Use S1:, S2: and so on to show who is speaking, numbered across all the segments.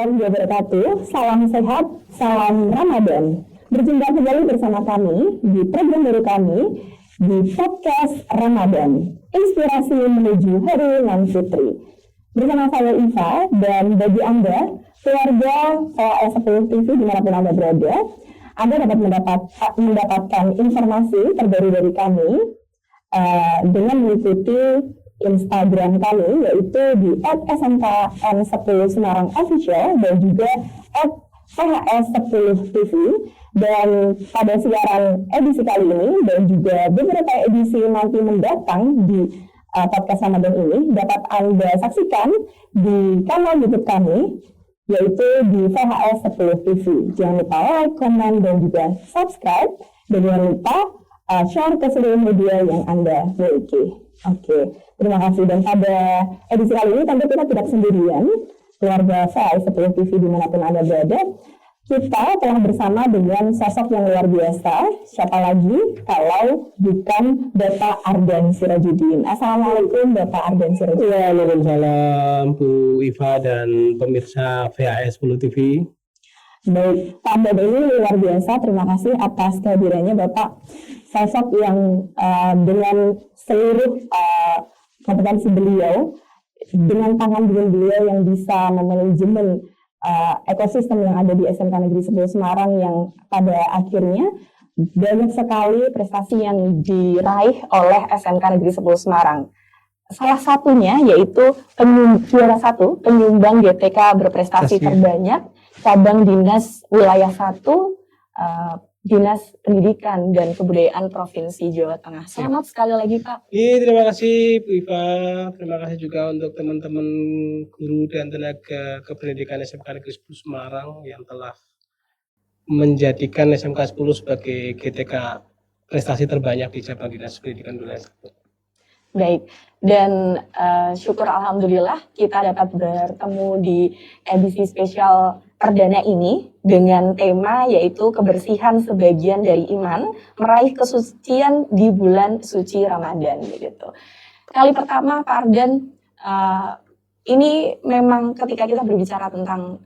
S1: warahmatullahi wabarakatuh. Salam sehat, salam Ramadan. Berjumpa kembali bersama kami di program baru kami di podcast Ramadan. Inspirasi menuju Hari Nan Fitri. Bersama saya Iva, dan bagi Anda, keluarga VHS 10 TV dimanapun Anda berada, Anda dapat mendapatkan informasi terbaru dari kami dengan mengikuti Instagram kami, yaitu di @smkn10 Semarang Official dan juga @VHS10TV. Dan pada siaran edisi kali ini dan juga beberapa edisi nanti mendatang di podcast Ramadan ini dapat Anda saksikan di kanal YouTube kami, yaitu di VHS10 TV. Jangan lupa like, komen, dan juga subscribe. Dan jangan lupa share ke seluruh media yang Anda miliki. Oke, terima kasih. Dan pada edisi kali ini tentu kita tidak sendirian, keluarga VHS10 TV dimanapun Anda berada. Kita telah bersama dengan sosok yang luar biasa. Siapa lagi kalau bukan Bapak Ardan Sirajudin. Assalamualaikum Bapak Ardan Sirajudin.
S2: Waalaikumsalam Bu Iva dan pemirsa VHS10 TV.
S1: Baik, Pak Ardan ini luar biasa. Terima kasih atas kehadirannya Bapak. Sosok yang dengan seluruh kompetensi beliau, dengan tangan beliau yang bisa memanajemen ekosistem yang ada di SMK Negeri 10 Semarang, yang pada akhirnya banyak sekali prestasi yang diraih oleh SMK Negeri 10 Semarang. Salah satunya yaitu juara 1 penyumbang GTK berprestasi terbanyak cabang dinas wilayah 1 Dinas Pendidikan dan Kebudayaan Provinsi Jawa Tengah. Selamat sekali lagi Pak.
S2: Terima kasih Bu Iva. Terima kasih juga untuk teman-teman guru dan tenaga kependidikan SMK Negeri 10 Semarang yang telah menjadikan SMK 10 sebagai GTK prestasi terbanyak di cabang Dinas Pendidikan wilayah 1.
S1: Baik, dan syukur alhamdulillah kita dapat bertemu di edisi spesial perdana ini dengan tema yaitu kebersihan sebagian dari iman, meraih kesucian di bulan suci Ramadan gitu. Kali pertama Pak Ardan, ini memang ketika kita berbicara tentang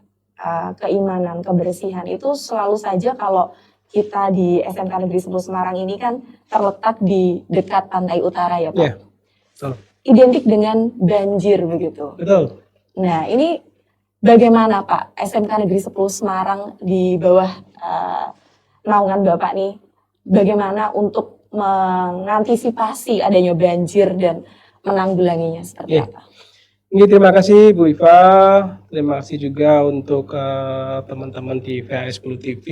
S1: keimanan, kebersihan itu selalu saja kalau kita di SMK Negeri 10 Semarang ini kan terletak di dekat pantai utara ya Pak.
S2: Yeah. Betul.
S1: Identik dengan banjir begitu.
S2: Betul.
S1: Nah ini bagaimana Pak SMK Negeri 10 Semarang di bawah naungan Bapak nih, bagaimana untuk mengantisipasi adanya banjir dan menanggulanginya seperti apa?
S2: Terima kasih Bu Iva, terima kasih juga untuk teman-teman di VHS10 TV.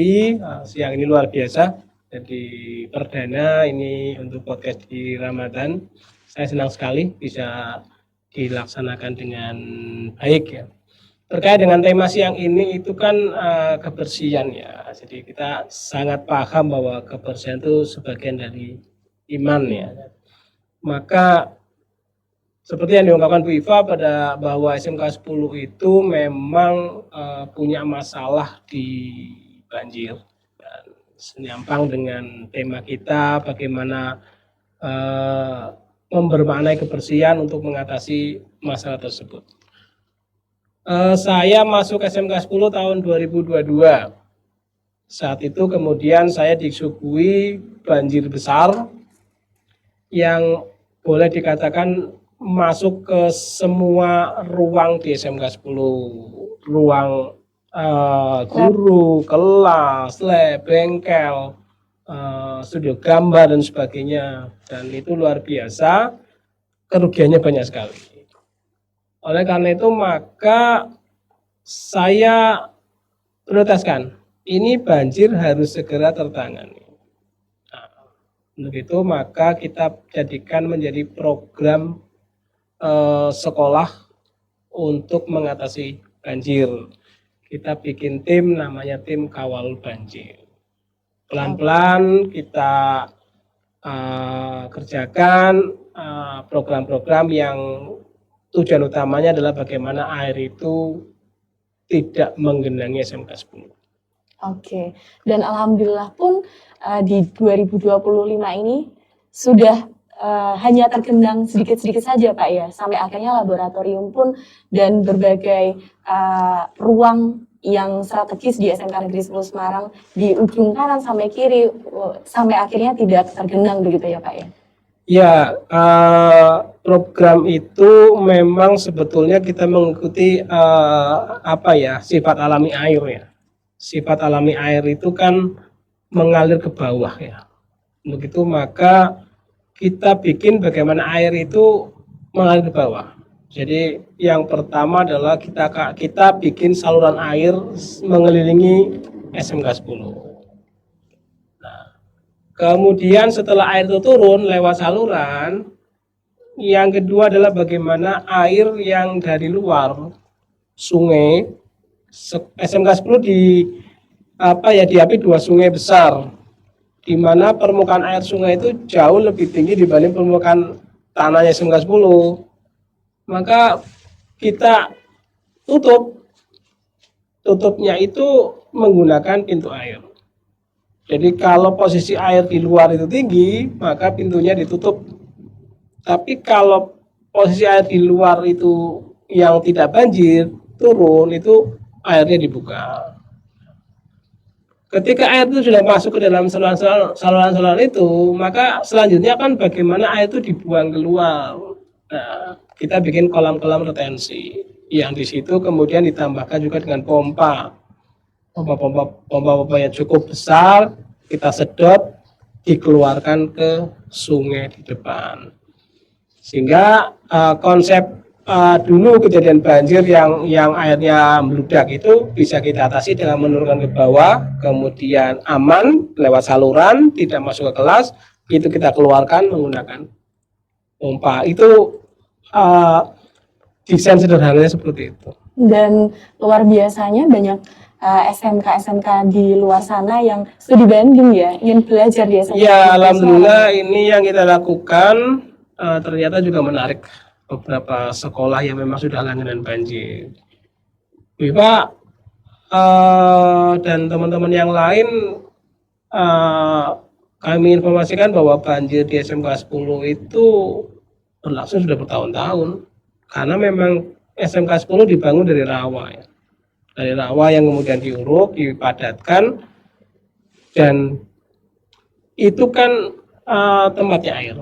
S2: Siang ini luar biasa, jadi perdana ini untuk podcast di Ramadan. Saya senang sekali bisa dilaksanakan dengan baik ya. Terkait dengan tema siang ini itu kan kebersihan ya. Jadi kita sangat paham bahwa kebersihan itu sebagian dari iman ya. Maka seperti yang diungkapkan Bu Iva bahwa SMK 10 itu memang punya masalah di banjir. Dan senyampang dengan tema kita bagaimana membermaknai kebersihan untuk mengatasi masalah tersebut. Saya masuk SMK 10 tahun 2022. Saat itu kemudian saya disuguhi banjir besar yang boleh dikatakan masuk ke semua ruang di SMK 10. Ruang guru, kelas, lab, bengkel, studio gambar dan sebagainya, dan itu luar biasa, kerugiannya banyak sekali. Oleh karena itu maka saya prioritaskan ini banjir harus segera tertangani. Untuk itu maka kita jadikan menjadi program sekolah untuk mengatasi banjir. Kita bikin tim namanya tim kawal banjir. Pelan-pelan kita kerjakan program-program yang tujuan utamanya adalah bagaimana air itu tidak menggenangi SMK 10.
S1: Oke, dan alhamdulillah pun di 2025 ini sudah
S3: hanya tergenang sedikit-sedikit saja Pak ya, sampai akhirnya laboratorium pun dan berbagai ruang yang strategis di SMK Negeri 10 Semarang di ujung kanan sampai kiri sampai akhirnya tidak tergenang begitu ya Pak ya?
S2: Ya, program itu memang sebetulnya kita mengikuti sifat alami air ya. Sifat alami air itu kan mengalir ke bawah ya. Begitu maka kita bikin bagaimana air itu mengalir ke bawah. Jadi yang pertama adalah kita bikin saluran air mengelilingi SMK 10. Nah, kemudian setelah air itu turun lewat saluran, yang kedua adalah bagaimana air yang dari luar sungai SMK 10 diapi 2 sungai besar, di mana permukaan air sungai itu jauh lebih tinggi dibanding permukaan tanahnya SMK 10. Maka kita tutupnya itu menggunakan pintu air. Jadi kalau posisi air di luar itu tinggi, maka pintunya ditutup. Tapi kalau posisi air di luar itu yang tidak banjir turun, itu airnya dibuka. Ketika air itu sudah masuk ke dalam saluran-saluran itu, maka selanjutnya kan bagaimana air itu dibuang keluar. Nah, kita bikin kolam-kolam retensi yang di situ kemudian ditambahkan juga dengan pompa yang cukup besar, kita sedot, dikeluarkan ke sungai di depan. Sehingga konsep dulu kejadian banjir yang airnya meludak itu bisa kita atasi dengan menurunkan ke bawah, kemudian aman lewat saluran, tidak masuk ke kelas, itu kita keluarkan menggunakan pompa. Itu desain sederhananya seperti itu.
S3: Dan luar biasanya banyak SMK-SMK di luar sana yang studi banding ya, ingin belajar di SMK.
S2: Ya, alhamdulillah ini yang kita lakukan ternyata juga menarik beberapa sekolah yang memang sudah langganan banjir. Bapak dan teman-teman yang lain, kami informasikan bahwa banjir di SMK 10 itu berlangsung sudah bertahun-tahun, karena memang SMK 10 dibangun dari rawa ya. Dari rawa yang kemudian diuruk, dipadatkan, dan itu kan tempatnya air.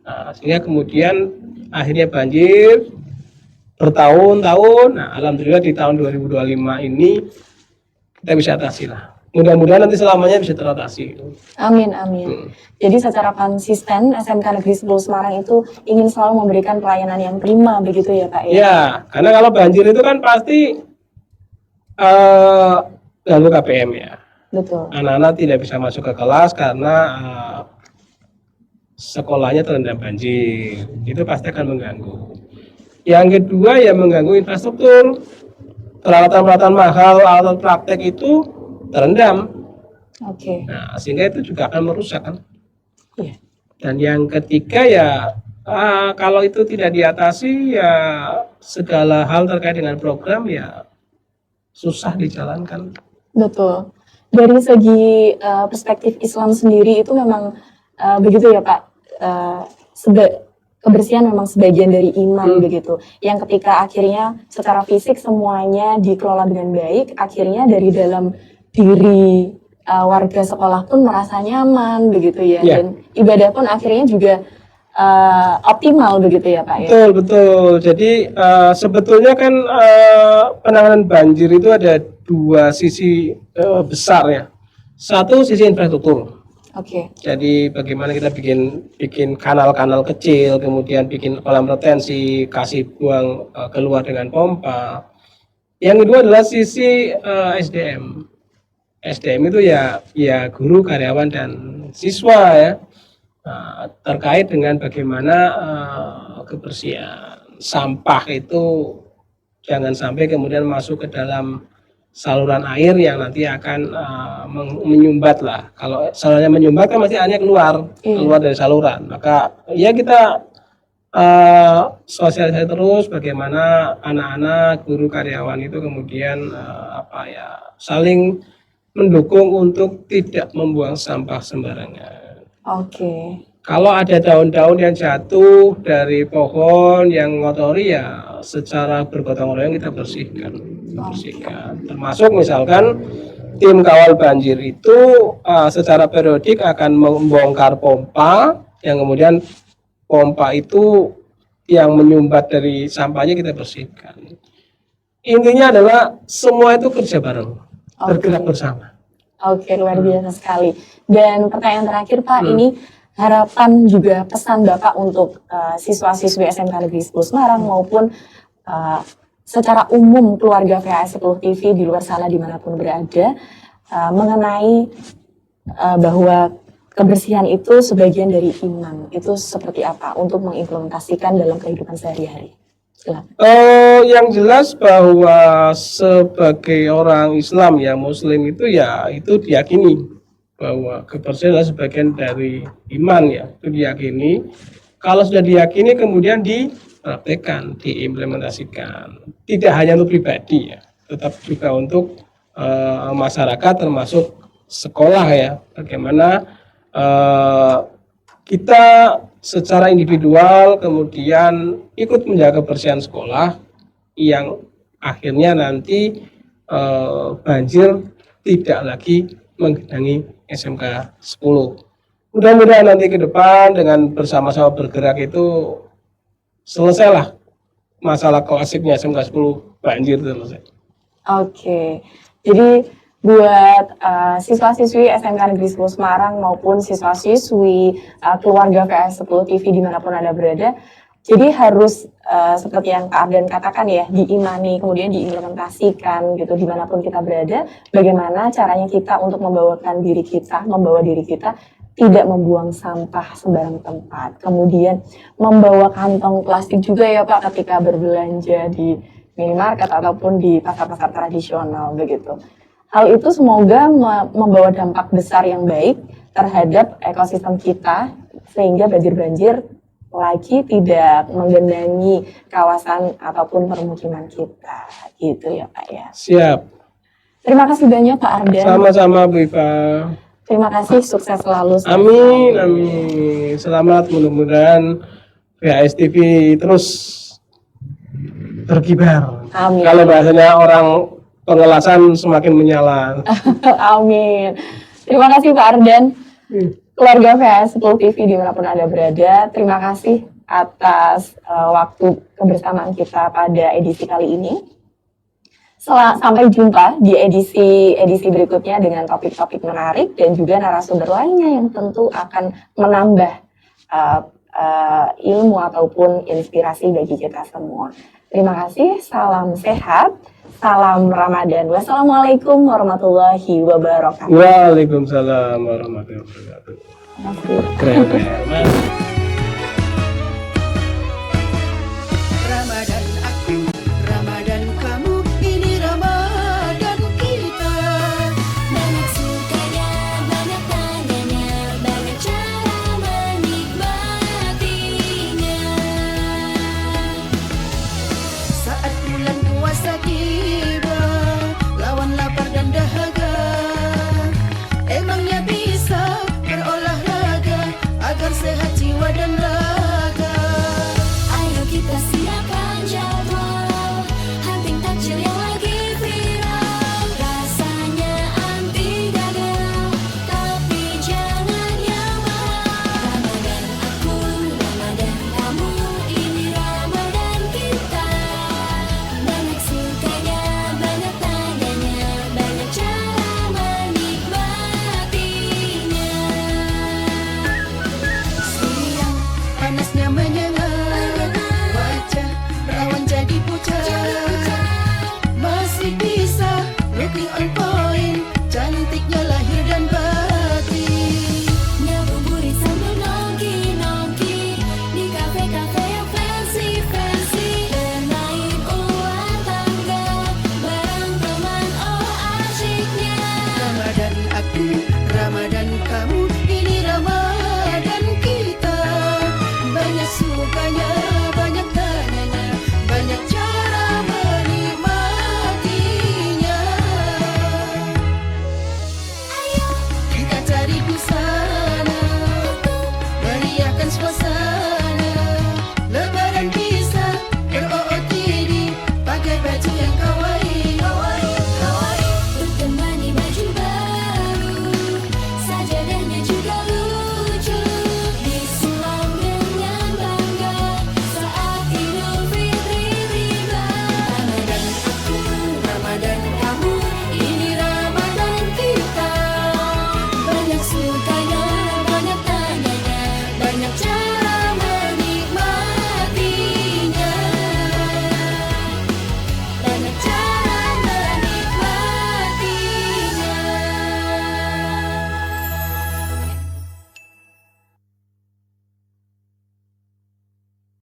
S2: Nah, sehingga kemudian akhirnya banjir bertahun-tahun. Nah, alhamdulillah di tahun 2025 ini kita bisa atasi lah. Mudah-mudahan nanti selamanya bisa teratasi.
S3: Amin, amin. Jadi secara konsisten SMK Negeri 10 Semarang itu ingin selalu memberikan pelayanan yang prima begitu ya Pak ya?
S2: Ya, karena kalau banjir itu kan pasti ganggu KPM ya.
S3: Betul.
S2: Anak-anak tidak bisa masuk ke kelas karena sekolahnya terendam banjir. Itu pasti akan mengganggu. Yang kedua ya mengganggu infrastruktur. Peralatan-peralatan mahal, alat praktek itu terendam.
S3: Oke.
S2: Nah, sehingga itu juga akan merusak kan.
S3: Iya.
S2: Dan yang ketiga ya kalau itu tidak diatasi ya segala hal terkait dengan program ya susah dijalankan.
S3: Betul. Dari segi perspektif Islam sendiri itu memang begitu ya Pak. Kebersihan memang sebagian dari iman begitu. Yang ketika akhirnya secara fisik semuanya dikelola dengan baik, akhirnya dari dalam diri warga sekolah pun merasa nyaman begitu ya.
S2: Yeah.
S3: Dan ibadah pun akhirnya juga optimal begitu ya Pak ya.
S2: Betul, betul. Jadi sebetulnya kan penanganan banjir itu ada dua sisi besar ya. Satu sisi infrastruktur.
S3: Oke.
S2: Jadi bagaimana kita bikin kanal-kanal kecil, kemudian bikin kolam retensi, kasih buang keluar dengan pompa. Yang kedua adalah sisi SDM. SDM itu ya guru, karyawan dan siswa ya. Terkait dengan bagaimana kebersihan sampah itu jangan sampai kemudian masuk ke dalam saluran air yang nanti akan menyumbat lah. Kalau salurannya menyumbat kan pasti airnya keluar dari saluran. Maka ya kita sosialisasi terus bagaimana anak-anak, guru, karyawan itu kemudian saling mendukung untuk tidak membuang sampah sembarangan.
S3: Oke.
S2: Kalau ada daun-daun yang jatuh dari pohon yang ngotori ya secara bergotong royong kita bersihkan. Termasuk misalkan tim kawal banjir itu secara periodik akan membongkar pompa yang kemudian pompa itu yang menyumbat dari sampahnya kita bersihkan. Intinya adalah semua itu kerja bareng, bergerak bersama.
S3: Oke, luar biasa sekali. Dan pertanyaan terakhir Pak, ini harapan juga pesan Bapak untuk siswa-siswi SMK Negeri 10 Semarang maupun secara umum keluarga VHS 10 TV di luar sana dimanapun berada mengenai bahwa kebersihan itu sebagian dari iman. Itu seperti apa untuk mengimplementasikan dalam kehidupan sehari-hari?
S2: Yang jelas bahwa sebagai orang Islam ya Muslim itu ya itu diyakini bahwa kebersihan adalah sebagian dari iman ya, itu diyakini. Kalau sudah diyakini kemudian dipraktekkan, diimplementasikan. Tidak hanya untuk pribadi ya, tetap juga untuk masyarakat termasuk sekolah ya. Bagaimana kita secara individual kemudian ikut menjaga kebersihan sekolah yang akhirnya nanti banjir tidak lagi menggenangi SMK 10. Mudah-mudahan nanti ke depan dengan bersama-sama bergerak itu selesailah masalah klasiknya SMK 10 banjir selesai.
S3: Oke, jadi buat siswa-siswi SMK Negeri 10 Semarang maupun siswa-siswi keluarga VHS 10 TV dimanapun Anda berada, jadi harus seperti yang Kak Ardan katakan ya, diimani, kemudian diimplementasikan gitu dimanapun kita berada, bagaimana caranya kita untuk membawa diri kita tidak membuang sampah sembarang tempat, kemudian membawa kantong plastik juga ya Pak ketika berbelanja di minimarket ataupun di pasar-pasar tradisional begitu. Hal itu semoga membawa dampak besar yang baik terhadap ekosistem kita sehingga banjir-banjir lagi tidak menggenangi kawasan ataupun permukiman kita, gitu ya Pak ya.
S2: Siap.
S3: Terima kasih banyak Pak Ardan.
S2: Sama-sama Bu Iva.
S3: Terima kasih, sukses selalu.
S2: Amin, amin. Selamat, mudah-mudahan VHS TV terus berkibar.
S3: Amin.
S2: Kalau bahasanya orang pengelasan semakin menyala.
S3: Amin. Terima kasih Pak Ardan. Keluarga VHS 10 TV dimanapun Anda berada, terima kasih atas waktu kebersamaan kita pada edisi kali ini. Sampai jumpa di edisi berikutnya dengan topik-topik menarik dan juga narasumber lainnya yang tentu akan menambah ilmu ataupun inspirasi bagi kita semua. Terima kasih, salam sehat, salam Ramadan. Wassalamualaikum warahmatullahi wabarakatuh.
S2: Waalaikumsalam warahmatullahi wabarakatuh. Keren.
S4: Ramadan aku, Ramadan kamu, ini Ramadan kita.
S5: Banyak sukanya, banyak tandanya, banyak cara menikmatinya.
S4: Saat bulan puasa tiba, lawan lapar dan dahaga. Emangnya bisa berolahraga agar sehat